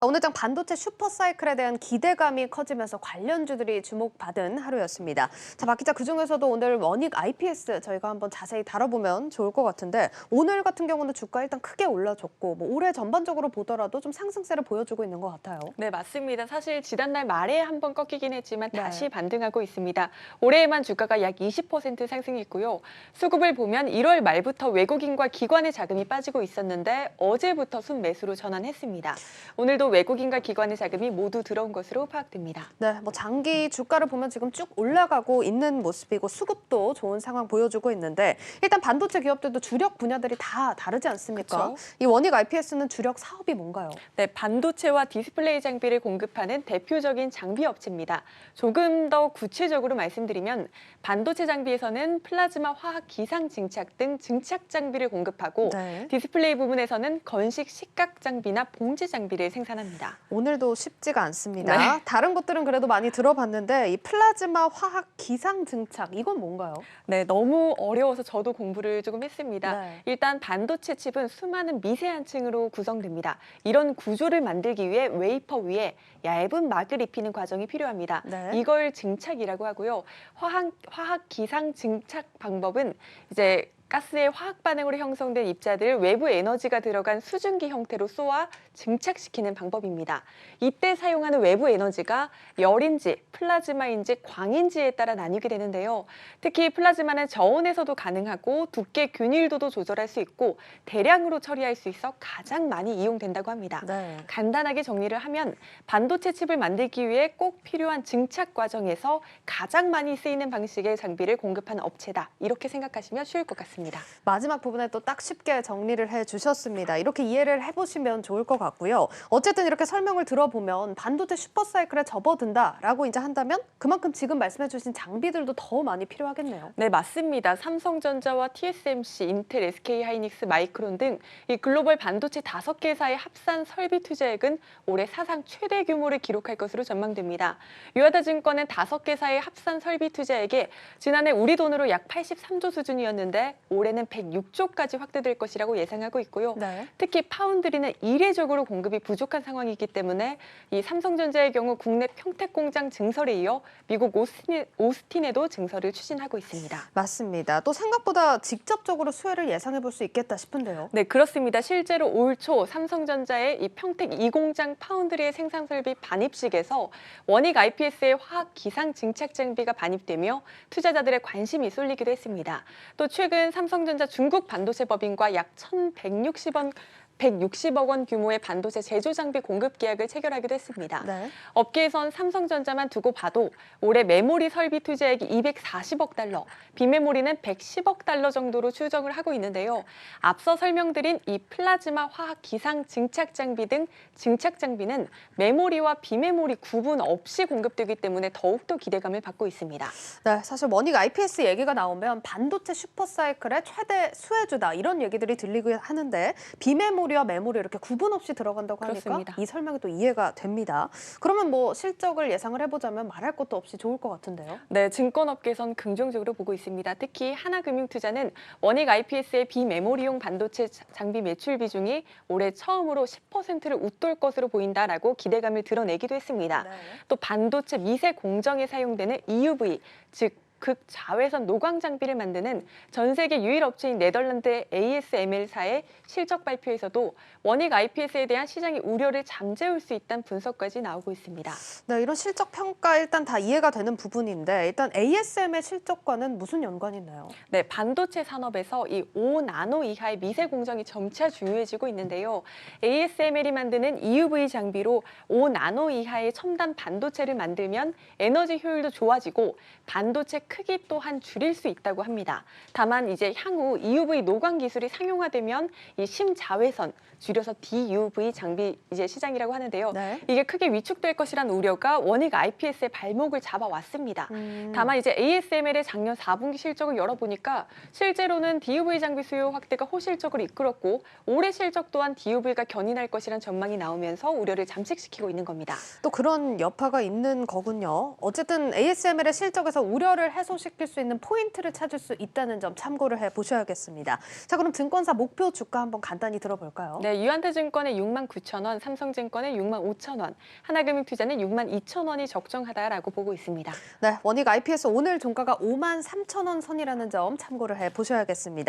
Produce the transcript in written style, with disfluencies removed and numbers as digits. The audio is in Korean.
오늘 장 반도체 슈퍼사이클에 대한 기대감이 커지면서 관련주들이 주목받은 하루였습니다. 자, 박 기자, 그중에서도 오늘 원익 IPS 저희가 한번 자세히 다뤄보면 좋을 것 같은데, 오늘 같은 경우는 주가 일단 크게 올라줬고 올해 전반적으로 보더라도 좀 상승세를 보여주고 있는 것 같아요. 네, 맞습니다. 사실 지난달 말에 한번 꺾이긴 했지만 네. 다시 반등하고 있습니다. 올해에만 주가가 약 20% 상승했고요. 수급을 보면 1월 말부터 외국인과 기관의 자금이 빠지고 있었는데 어제부터 순매수로 전환했습니다. 오늘도 외국인과 기관의 자금이 모두 들어온 것으로 파악됩니다. 네, 장기 주가를 보면 지금 쭉 올라가고 있는 모습이고 수급도 좋은 상황 보여주고 있는데, 일단 반도체 기업들도 주력 분야들이 다 다르지 않습니까? 그쵸? 이 원익 IPS는 주력 사업이 뭔가요? 네, 반도체와 디스플레이 장비를 공급하는 대표적인 장비 업체입니다. 조금 더 구체적으로 말씀드리면 반도체 장비에서는 플라즈마 화학 기상 증착 등 증착 장비를 공급하고 네. 디스플레이 부분에서는 건식 식각 장비나 봉지 장비를 생산합니다. 오늘도 쉽지가 않습니다. 네. 다른 것들은 그래도 많이 들어봤는데 이 플라즈마 화학 기상 증착, 이건 뭔가요? 네, 너무 어려워서 저도 공부를 조금 했습니다. 네. 일단 반도체 칩은 수많은 미세한 층으로 구성됩니다. 이런 구조를 만들기 위해 웨이퍼 위에 얇은 막을 입히는 과정이 필요합니다. 네. 이걸 증착이라고 하고요. 화학 기상 증착 방법은 이제 가스의 화학 반응으로 형성된 입자들을 외부 에너지가 들어간 수증기 형태로 쏘아 증착시키는 방법입니다. 이때 사용하는 외부 에너지가 열인지, 플라즈마인지, 광인지에 따라 나뉘게 되는데요. 특히 플라즈마는 저온에서도 가능하고 두께 균일도도 조절할 수 있고 대량으로 처리할 수 있어 가장 많이 이용된다고 합니다. 네. 간단하게 정리를 하면 반도체 칩을 만들기 위해 꼭 필요한 증착 과정에서 가장 많이 쓰이는 방식의 장비를 공급하는 업체다. 이렇게 생각하시면 쉬울 것 같습니다. 마지막 부분에 또 딱 쉽게 정리를 해주셨습니다. 이렇게 이해를 해보시면 좋을 것 같고요. 어쨌든 이렇게 설명을 들어보면 반도체 슈퍼사이클에 접어든다라고 이제 한다면 그만큼 지금 말씀해주신 장비들도 더 많이 필요하겠네요. 네, 맞습니다. 삼성전자와 TSMC, 인텔, SK하이닉스, 마이크론 등 이 글로벌 반도체 5개사의 합산 설비 투자액은 올해 사상 최대 규모를 기록할 것으로 전망됩니다. 유아다증권은 5개사의 합산 설비 투자액이 지난해 우리 돈으로 약 83조 수준이었는데 올해는 106조까지 확대될 것이라고 예상하고 있고요. 네. 특히 파운드리는 이례적으로 공급이 부족한 상황이기 때문에 이 삼성전자의 경우 국내 평택 공장 증설에 이어 미국 오스틴에도 증설을 추진하고 있습니다. 맞습니다. 또 생각보다 직접적으로 수혜를 예상해 볼 수 있겠다 싶은데요. 네, 그렇습니다. 실제로 올 초 삼성전자의 이 평택 2공장 파운드리의 생산 설비 반입식에서 원익 IPS의 화학 기상 증착 장비가 반입되며 투자자들의 관심이 쏠리기도 했습니다. 또 최근 삼성전자 중국 반도체 법인과 약 1,160억 원 규모의 반도체 제조 장비 공급 계약을 체결하기도 했습니다. 네. 업계에선 삼성전자만 두고 봐도 올해 메모리 설비 투자액이 240억 달러, 비메모리는 110억 달러 정도로 추정을 하고 있는데요. 앞서 설명드린 이 플라즈마 화학 기상 증착 장비 등 증착 장비는 메모리와 비메모리 구분 없이 공급되기 때문에 더욱더 기대감을 받고 있습니다. 네, 사실 원익 IPS 얘기가 나오면 반도체 슈퍼사이클의 최대 수혜주다 이런 얘기들이 들리고 하는데, 비메모리와 메모리 이렇게 구분 없이 들어간다고 하니까 그렇습니다. 이 설명이 또 이해가 됩니다. 그러면 실적을 예상을 해보자면 말할 것도 없이 좋을 것 같은데요. 네, 증권업계에선 긍정적으로 보고 있습니다. 특히 하나금융투자는 원익 IPS의 비메모리용 반도체 장비 매출 비중이 올해 처음으로 10%를 웃돌 것으로 보인다라고 기대감을 드러내기도 했습니다. 네. 또 반도체 미세 공정에 사용되는 EUV, 즉 극자외선 노광 장비를 만드는 전 세계 유일 업체인 네덜란드의 ASML사의 실적 발표에서도 원익 IPS에 대한 시장의 우려를 잠재울 수 있다는 분석까지 나오고 있습니다. 네, 이런 실적 평가 일단 다 이해가 되는 부분인데, 일단 ASM의 실적과는 무슨 연관이 있나요? 네, 반도체 산업에서 이 5나노 이하의 미세 공정이 점차 중요해지고 있는데요. ASML이 만드는 EUV 장비로 5나노 이하의 첨단 반도체를 만들면 에너지 효율도 좋아지고 반도체 크기 또한 줄일 수 있다고 합니다. 다만 이제 향후 EUV 노광 기술이 상용화되면 이 심자외선, 줄여서 DUV 장비 이제 시장이라고 하는데요. 네. 이게 크게 위축될 것이라는 우려가 원익 IPS의 발목을 잡아왔습니다. 다만 이제 ASML의 작년 4분기 실적을 열어보니까 실제로는 DUV 장비 수요 확대가 호실적으로 이끌었고 올해 실적 또한 DUV가 견인할 것이란 전망이 나오면서 우려를 잠식시키고 있는 겁니다. 또 그런 여파가 있는 거군요. 어쨌든 ASML의 실적에서 우려를 해소시킬 수 있는 포인트를 찾을 수 있다는 점 참고를 해보셔야겠습니다. 자, 그럼 증권사 목표 주가 한번 간단히 들어볼까요? 네, 유한타증권의 69,000원, 삼성증권의 65,000원, 하나금융투자는 62,000원이 적정하다라고 보고 있습니다. 네, 원익 IPS 오늘 종가가 53,000원 선이라는 점 참고를 해보셔야겠습니다.